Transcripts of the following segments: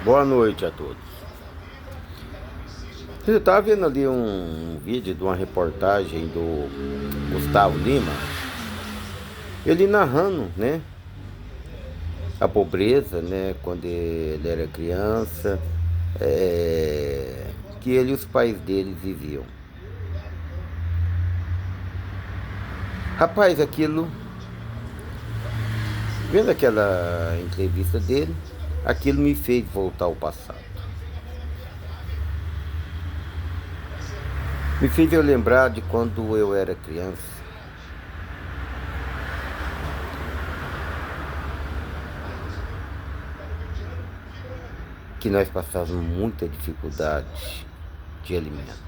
Boa noite a todos. Eu estava vendo ali um vídeo de uma reportagem do Gustavo Lima, ele narrando, né, a pobreza, né, quando ele era criança, que ele e os pais dele viviam. Rapaz, vendo aquela entrevista dele, aquilo me fez voltar ao passado. Me fez eu lembrar de quando eu era criança. Que nós passávamos muita dificuldade de alimento.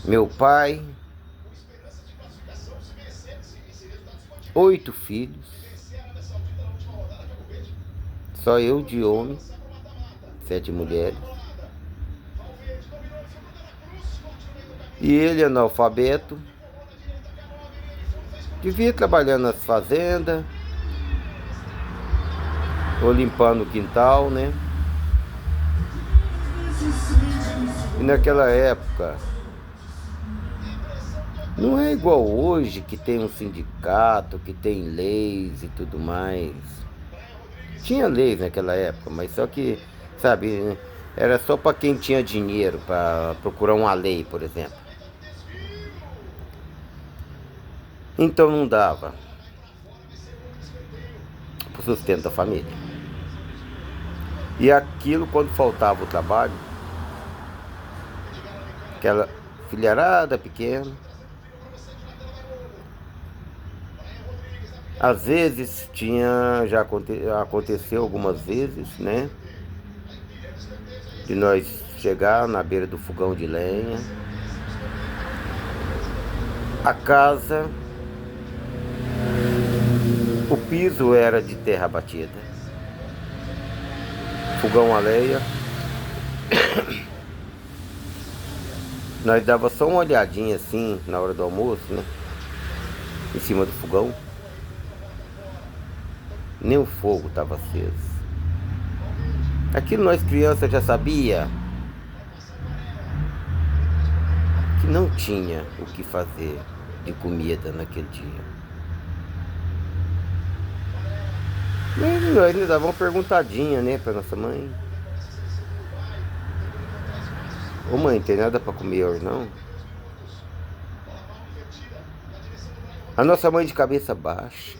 Meu pai, 8 filhos, só eu de homem, 7 mulheres. E ele analfabeto, vivia trabalhando nas fazendas, ou limpando o quintal, né? E naquela época, não é igual hoje que tem um sindicato, que tem leis e tudo mais. Tinha leis naquela época, mas só que, sabe, era só para quem tinha dinheiro para procurar uma lei, por exemplo. Então não dava para o sustento da família. E aquilo, quando faltava o trabalho, aquela filharada pequena, às vezes já aconteceu algumas vezes, né? De nós chegar na beira do fogão de lenha, a casa, o piso era de terra batida, fogão a lenha. Nós dava só uma olhadinha assim na hora do almoço, né? Em cima do fogão. Nem o fogo estava aceso. Aquilo nós crianças já sabia que não tinha o que fazer de comida naquele dia. Mas nós ainda dava uma perguntadinha, né, pra nossa mãe. Ô mãe, tem nada pra comer hoje não? A nossa mãe de cabeça baixa,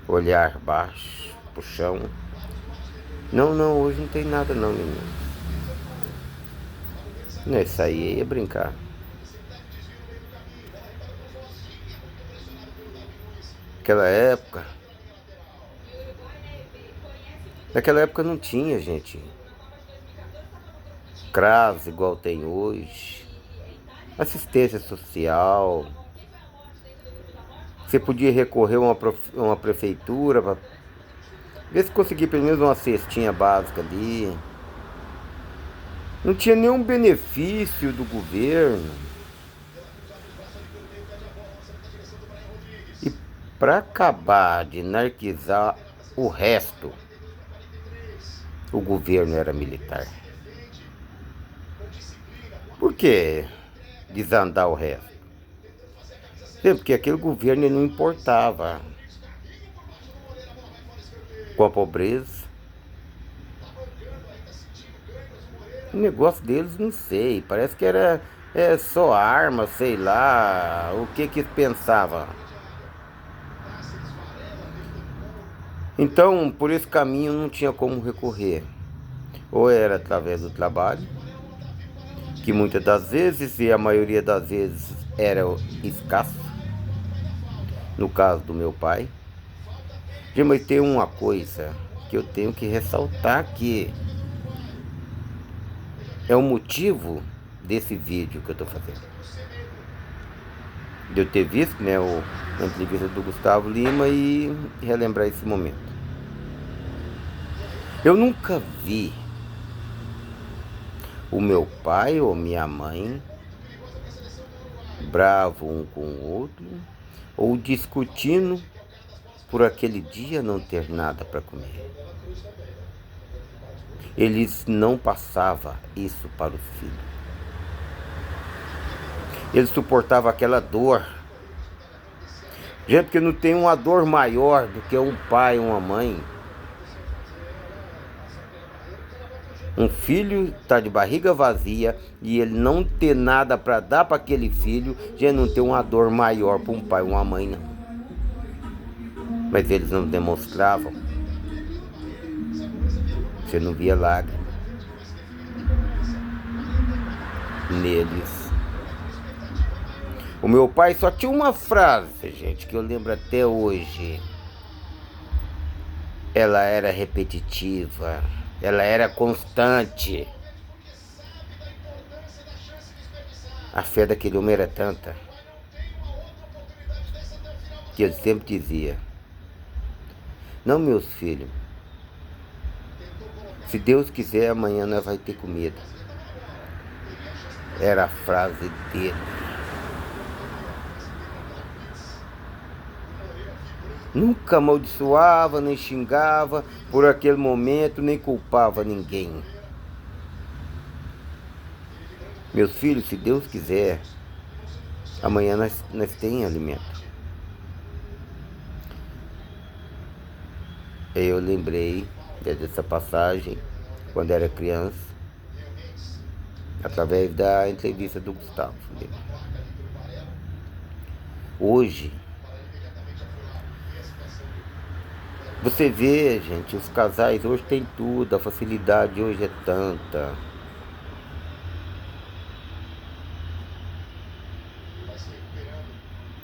olhar baixo pro chão. Não, hoje não tem nada não, menino. Não é isso aí, ia brincar. Naquela época não tinha, gente, CRAS igual tem hoje, assistência social. Você podia recorrer a uma prefeitura para ver se conseguia pelo menos uma cestinha básica ali. Não tinha nenhum benefício do governo. E para acabar de anarquizar o resto, o governo era militar. Por que desandar o resto? Porque aquele governo não importava com a pobreza. O negócio deles, não sei, parece que era só arma, sei lá, o que eles pensavam. Então, por esse caminho não tinha como recorrer. Ou era através do trabalho, que muitas das vezes, e a maioria das vezes, era escasso. No caso do meu pai. Mas tem uma coisa que eu tenho que ressaltar, que é o motivo desse vídeo que eu estou fazendo. De eu ter visto, né, a entrevista do Gustavo Lima e relembrar esse momento. Eu nunca vi o meu pai ou minha mãe bravo um com o outro, ou discutindo por aquele dia não ter nada para comer. Eles não passavam isso para os filhos. Eles suportavam aquela dor. Gente, porque não tem uma dor maior do que um pai e uma mãe. Um filho está de barriga vazia e ele não ter nada para dar para aquele filho, já não tem uma dor maior para um pai e uma mãe, não. Mas eles não demonstravam. Você não via lágrimas neles. O meu pai só tinha uma frase, gente, que eu lembro até hoje. Ela era repetitiva, ela era constante. A fé daquele homem era tanta que ele sempre dizia: não, meus filhos, se Deus quiser, amanhã nós vamos ter comida. Era a frase dele. Nunca amaldiçoava, nem xingava por aquele momento, nem culpava ninguém. Meus filhos, se Deus quiser, amanhã nós temos alimento. Eu lembrei dessa passagem quando era criança, através da entrevista do Gustavo. Hoje, você vê, gente, os casais hoje tem tudo, a facilidade hoje é tanta.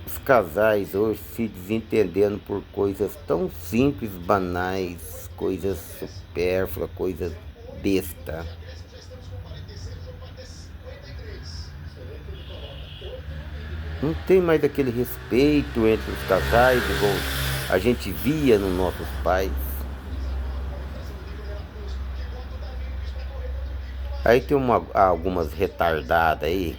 Os casais hoje se desentendendo por coisas tão simples, banais, coisas supérfluas, coisas besta. Não tem mais aquele respeito entre os casais, igual a gente via nos nossos pais. Aí tem algumas retardadas aí.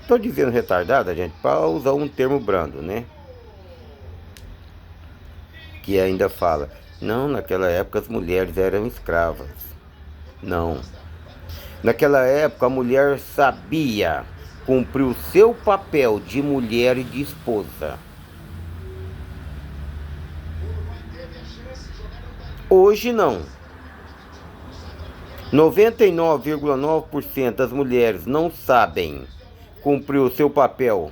Tô dizendo retardada, gente, para usar um termo brando, né? Que ainda fala, não, naquela época as mulheres eram escravas. Não. Naquela época a mulher sabia cumprir o seu papel de mulher e de esposa. Hoje não. 99,9% das mulheres não sabem cumprir o seu papel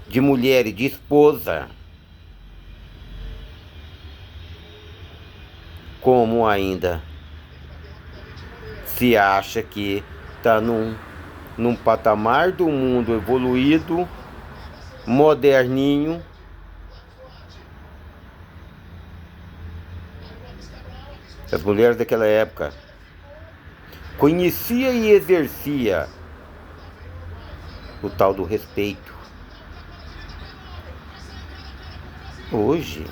de mulher e de esposa, como ainda se acha que está num patamar do mundo evoluído, moderninho. As mulheres daquela época conhecia e exercia o tal do respeito. Hoje,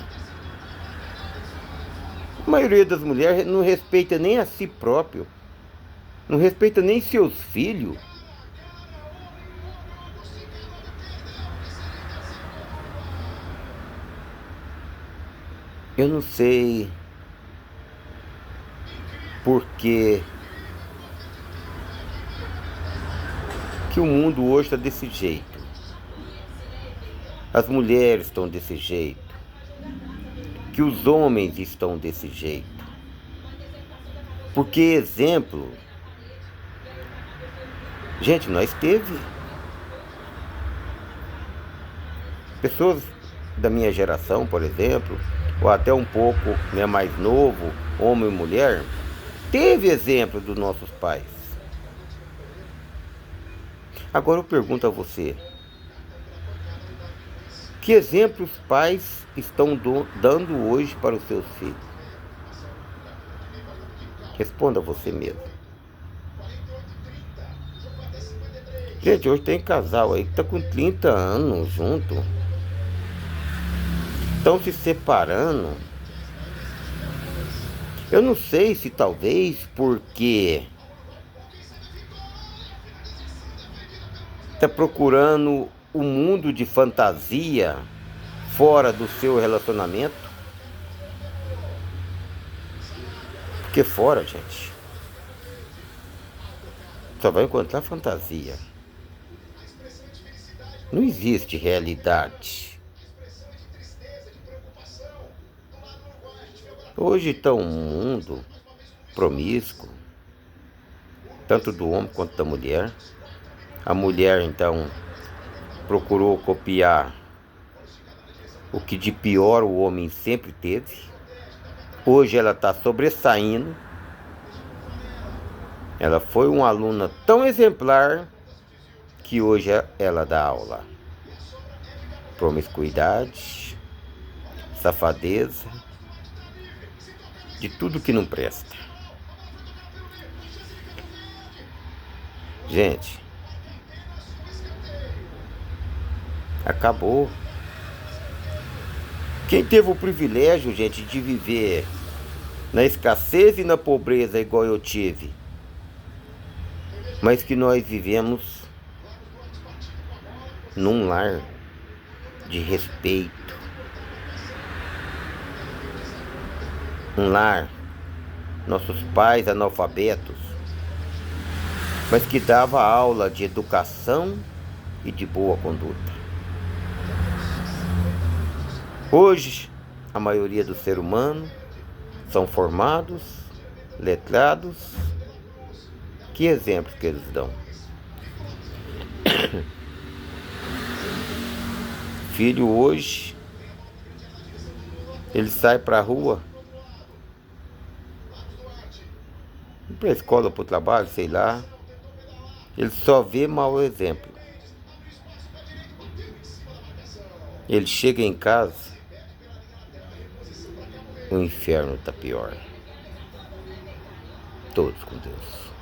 a maioria das mulheres não respeita nem a si próprio, não respeita nem seus filhos. Eu não sei por que o mundo hoje está desse jeito. As mulheres estão desse jeito. Que os homens estão desse jeito. Porque exemplo, gente, nós teve pessoas da minha geração, por exemplo, ou até um pouco mais novo, homem e mulher, teve exemplo dos nossos pais. Agora eu pergunto a você, que exemplo os pais estão dando hoje para os seus filhos? Responda você mesmo. Gente, hoje tem casal aí que está com 30 anos junto. Estão se separando. Eu não sei se talvez porque está procurando o mundo de fantasia fora do seu relacionamento. Porque fora, gente, só vai encontrar fantasia. Não existe realidade. Hoje está um mundo promíscuo, tanto do homem quanto da mulher. A mulher, então, procurou copiar o que de pior o homem sempre teve. Hoje ela está sobressaindo. Ela foi uma aluna tão exemplar que hoje ela dá aula. Promiscuidade, safadeza, de tudo que não presta. Gente, acabou. Quem teve o privilégio, gente, de viver na escassez e na pobreza igual eu tive, mas que nós vivemos num lar de respeito, um lar, nossos pais analfabetos, mas que dava aula de educação e de boa conduta. Hoje, a maioria do ser humano são formados, letrados. Que exemplos que eles dão? Filho hoje, ele sai para a rua, para a escola, para o trabalho, sei lá. Ele só vê mau exemplo. Ele chega em casa, o inferno está pior. Todos com Deus.